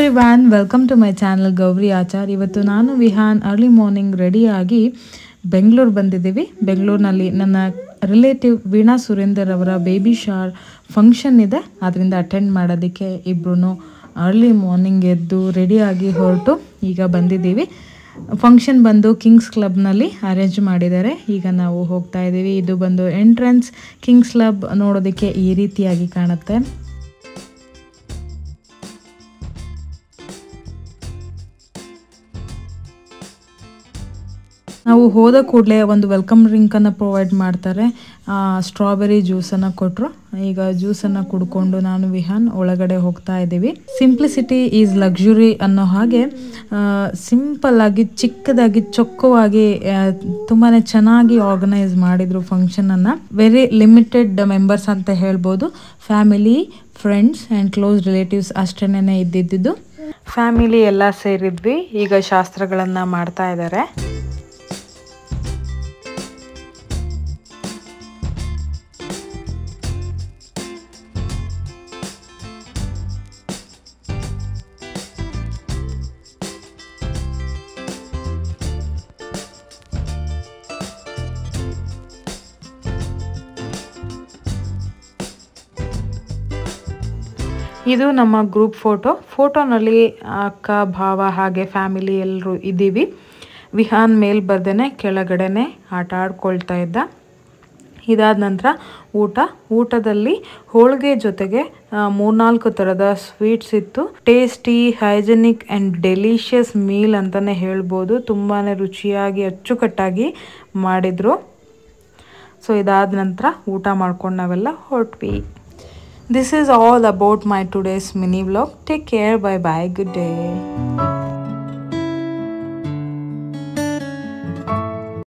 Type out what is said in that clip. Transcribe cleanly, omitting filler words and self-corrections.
Everyone, welcome to my channel Gauri Achar. ಇವತ್ತು ನಾನು Vihaan early morning ರೆಡಿಯಾಗಿ ಬೆಂಗಳೂರು ಬಂದಿದ್ದೀವಿ. ಬೆಂಗಳೂರಿನಲ್ಲಿ ನನ್ನ ರಿಲೇಟಿವ್ ವೀಣಾ ಸುರೇಂದರ್ ಅವರ ಬೇಬಿ ಶಾರ್ ಫಂಕ್ಷನ್ ಇದೆ. ಅದರಿಂದ ಅಟೆಂಡ್ ಮಾಡೋದಕ್ಕೆ ಇಬ್ಬರೂ ಅರ್ಲಿ ಮಾರ್ನಿಂಗ್ ಎದ್ದು ರೆಡಿಯಾಗಿ ಹೊರಟು ಈಗ ಬಂದಿದ್ದೀವಿ. ಫಂಕ್ಷನ್ ಬಂದು ಕಿಂಗ್ಸ್ ಕ್ಲಬ್ನಲ್ಲಿ ಅರೇಂಜ್ ಮಾಡಿದ್ದಾರೆ. ಈಗ ನಾವು ಹೋಗ್ತಾ ಇದ್ದೀವಿ. ಇದು ಬಂದು ಎಂಟ್ರೆನ್ಸ್. ಕಿಂಗ್ಸ್ ಕ್ಲಬ್ ನೋಡೋದಕ್ಕೆ ಈ ರೀತಿಯಾಗಿ ಕಾಣುತ್ತೆ. ನಾವು ಹೋದ ಕೂಡಲೇ ಒಂದು ವೆಲ್ಕಮ್ ಡ್ರಿಂಕನ್ನು ಪ್ರೊವೈಡ್ ಮಾಡ್ತಾರೆ. ಸ್ಟ್ರಾಬೆರಿ ಜ್ಯೂಸನ್ನು ಕೊಟ್ಟರು. ಈಗ ಜ್ಯೂಸನ್ನು ಕುಡ್ಕೊಂಡು ನಾನು ವಿಹಾನ್ ಒಳಗಡೆ ಹೋಗ್ತಾ ಇದ್ದೀವಿ. ಸಿಂಪ್ಲಿಸಿಟಿ ಈಸ್ ಲಕ್ಸುರಿ ಅನ್ನೋ ಹಾಗೆ ಸಿಂಪಲ್ ಆಗಿ, ಚಿಕ್ಕದಾಗಿ, ಚೊಕ್ಕವಾಗಿ ತುಂಬಾ ಚೆನ್ನಾಗಿ ಆರ್ಗನೈಸ್ ಮಾಡಿದರು ಫಂಕ್ಷನನ್ನು. ವೆರಿ ಲಿಮಿಟೆಡ್ ಮೆಂಬರ್ಸ್ ಅಂತ ಹೇಳ್ಬೋದು. Family, friends and close relatives ಅಷ್ಟೇನೆ ಇದ್ದಿದ್ದು. ಫ್ಯಾಮಿಲಿ ಎಲ್ಲ ಸೇರಿದ್ವಿ. ಈಗ ಶಾಸ್ತ್ರಗಳನ್ನು ಮಾಡ್ತಾ ಇದ್ದಾರೆ. ಇದು ನಮ್ಮ ಗ್ರೂಪ್ ಫೋಟೋನಲ್ಲಿ ಅಕ್ಕ, ಭಾವ ಹಾಗೆ ಫ್ಯಾಮಿಲಿ ಎಲ್ಲರೂ ಇದ್ದೀವಿ. ವಿಹಾನ್ ಮೇಲ್ ಬರ್ದೇನೆ ಕೆಳಗಡೆನೆ ಆಟ ಆಡ್ಕೊಳ್ತಾ ಇದ್ದ. ಇದಾದ ನಂತರ ಊಟದಲ್ಲಿ ಹೋಳಿಗೆ ಜೊತೆಗೆ 3-4 ಥರದ ಸ್ವೀಟ್ಸ್ ಇತ್ತು. Tasty, hygienic and delicious meal ಅಂತಲೇ ಹೇಳ್ಬೋದು. ತುಂಬಾ ರುಚಿಯಾಗಿ ಅಚ್ಚುಕಟ್ಟಾಗಿ ಮಾಡಿದರು. ಸೊ ಇದಾದ ನಂತರ ಊಟ ಮಾಡ್ಕೊಂಡು ನಾವೆಲ್ಲ ಹೊರಟ್ವಿ. This is all about my today's mini vlog. Take care. Bye bye. Good day.